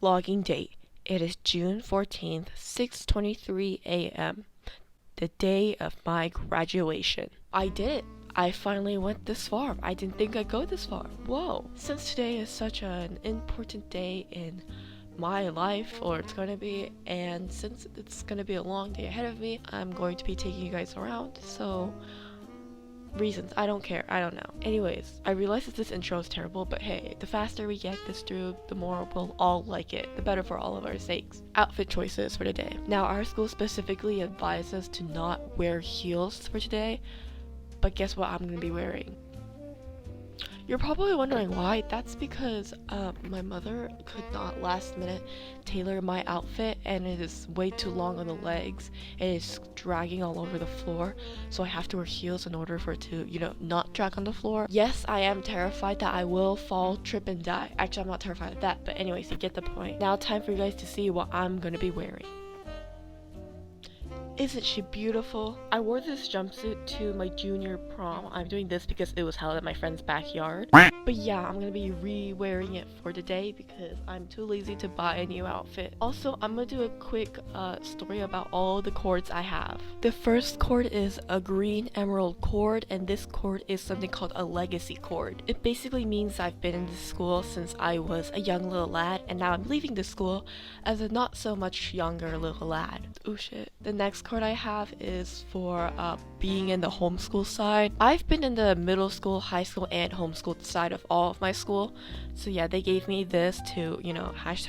logging date. It is June 14th, 6:23 a.m. The day of my graduation. I did it. I finally went this far. I didn't think I'd go this far. Whoa. Since today is such an important day in my life, or it's gonna be, and since it's gonna be a long day ahead of me, I'm going to be taking you guys around. So reasons, I don't care, I don't know. Anyways, I realize that this intro is terrible, but hey, the faster we get this through, the more we'll all like it, the better for all of our sakes. Outfit choices for today. Now, our school specifically advises us to not wear heels for today, but guess what I'm gonna be wearing? You're probably wondering why. That's because my mother could not last minute tailor my outfit, and it is way too long on the legs and it's dragging all over the floor, so I have to wear heels in order for it to, not drag on the floor. Yes, I am terrified that I will fall, trip, and die. Actually, I'm not terrified of that, but anyways, you get the point. Now time for you guys to see what I'm gonna be wearing. Isn't she beautiful? I wore this jumpsuit to my junior prom. I'm doing this because it was held at my friend's backyard. But yeah, I'm gonna be re-wearing it for today because I'm too lazy to buy a new outfit. Also, I'm gonna do a quick story about all the cords I have. The first cord is a green emerald cord, and this cord is something called a legacy cord. It basically means I've been in this school since I was a young little lad, and now I'm leaving this school as a not so much younger little lad. Oh shit. The next card I have is for being in the homeschool side. I've been in the middle school, high school, and homeschool side of all of my school. So yeah, they gave me this to,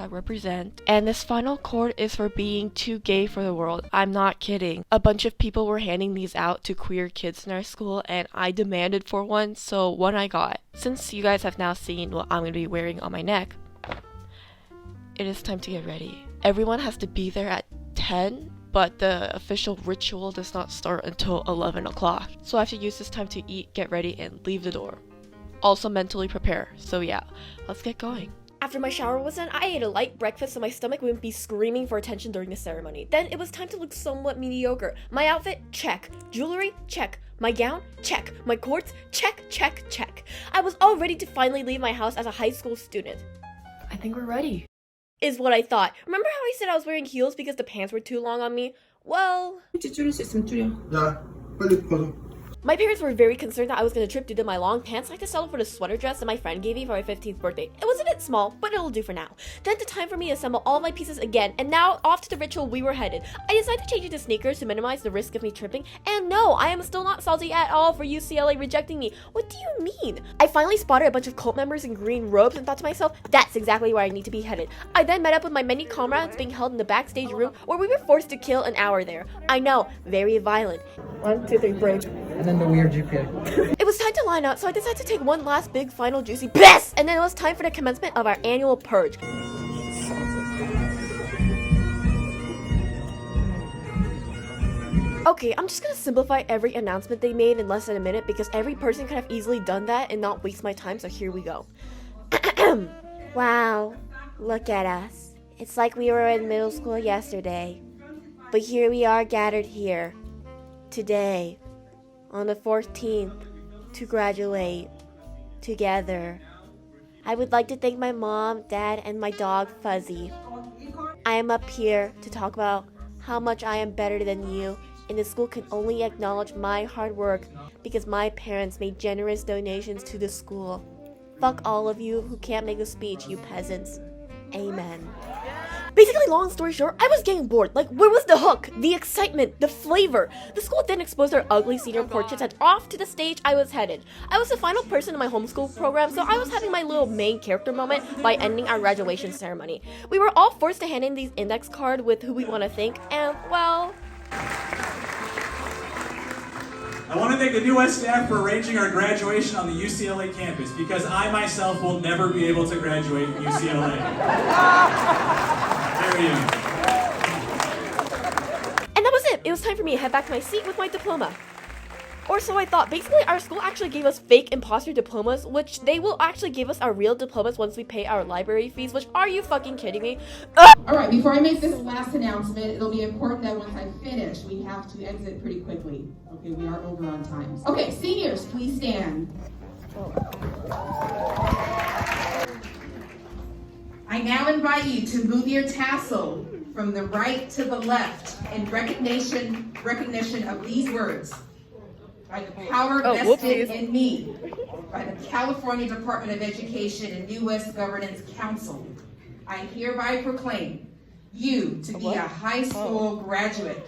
#represent. And this final cord is for being too gay for the world. I'm not kidding. A bunch of people were handing these out to queer kids in our school, and I demanded for one, so one I got. Since you guys have now seen what I'm going to be wearing on my neck, it is time to get ready. Everyone has to be there at 10, but the official ritual does not start until 11 o'clock. So I have to use this time to eat, get ready, and leave the door. Also mentally prepare. So yeah, let's get going. After my shower was done, I ate a light breakfast so my stomach wouldn't be screaming for attention during the ceremony. Then it was time to look somewhat mediocre. My outfit? Check. Jewelry? Check. My gown? Check. My cords? Check, check, check. I was all ready to finally leave my house as a high school student. I think we're ready. Is what I thought. Remember how I said I was wearing heels because the pants were too long on me? Well, 줄일 수 있으면 줄여. 야, 빨리 벗어. my parents were very concerned that I was going to trip due to my long pants. I had to settle for the sweater dress that my friend gave me for my 15th birthday. It was a bit small, but it'll do for now. Then the time for me to assemble all my pieces again, and now off to the ritual we were headed. I decided to change it to sneakers to minimize the risk of me tripping, and no, I am still not salty at all for UCLA rejecting me. What do you mean? I finally spotted a bunch of cult members in green robes and thought to myself, that's exactly where I need to be headed. I then met up with my many comrades being held in the backstage room where we were forced to kill an hour there. I know, very violent. 1, 2, 3, break. And then the weird GPA. It was time to line up, so I decided to take one last big final juicy piss, and then it was time for the commencement of our annual purge. Okay, I'm just gonna simplify every announcement they made in less than a minute because every person could have easily done that and not waste my time, so here we go. Wow, look at us. It's like we were in middle school yesterday. But here we are gathered here, today, on the 14th, to graduate together. I would like to thank my mom, dad, and my dog, Fuzzy. I am up here to talk about how much I am better than you, and the school can only acknowledge my hard work because my parents made generous donations to the school. Fuck all of you who can't make a speech, you peasants. Amen. Basically, long story short, I was getting bored. Like, where was the hook? The excitement? The flavor? The school then exposed their ugly senior portraits and off to the stage I was headed. I was the final person in my homeschool program, so I was having my little main character moment by ending our graduation ceremony. We were all forced to hand in these index cards with who we want to thank, and, well... I want to thank the New West staff for arranging our graduation on the UCLA campus because I myself will never be able to graduate from UCLA. There you go. And that was it. It was time for me to head back to my seat with my diploma. Or so I thought. Basically, our school actually gave us fake imposter diplomas, which they will actually give us our real diplomas once we pay our library fees, which, are you fucking kidding me? Alright, before I make this last announcement, it'll be important that once I finish, we have to exit pretty quickly. Okay, we are over on time. Okay, seniors, please stand. I I now invite you to move your tassel from the right to the left in recognition of these words. By the power vested in me by the California Department of Education and New West Governance Council, I hereby proclaim you to be a high school graduate.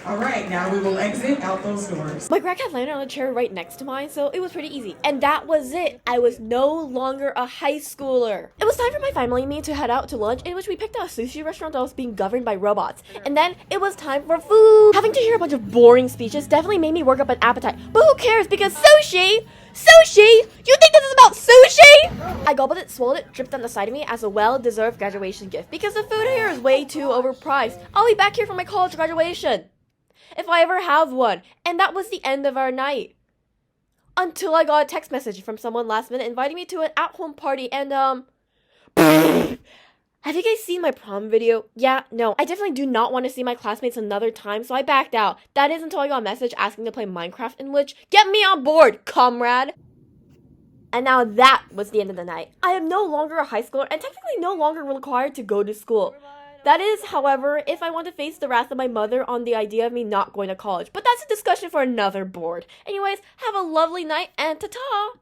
All right, now we will exit out those doors. My grad cat landed on a chair right next to mine, so it was pretty easy. And that was it. I was no longer a high schooler. It was time for my family and me to head out to lunch, in which we picked out a sushi restaurant that was being governed by robots. And then it was time for food. Having to hear a bunch of boring speeches definitely made me work up an appetite. But who cares, because sushi? Sushi? You think this is about sushi? I gobbled it, swallowed it, dripped on the side of me as a well-deserved graduation gift. Because the food here is way too overpriced. I'll be back here for my college graduation, if I ever have one. And that was the end of our night. Until I got a text message from someone last minute inviting me to an at-home party and, have you guys seen my prom video? Yeah, no, I definitely do not want to see my classmates another time, so I backed out. That is until I got a message asking to play Minecraft, in which, get me on board, comrade! And now that was the end of the night. I am no longer a high schooler and technically no longer required to go to school. That is, however, if I want to face the wrath of my mother on the idea of me not going to college. But that's a discussion for another board. Anyways, have a lovely night and ta-ta!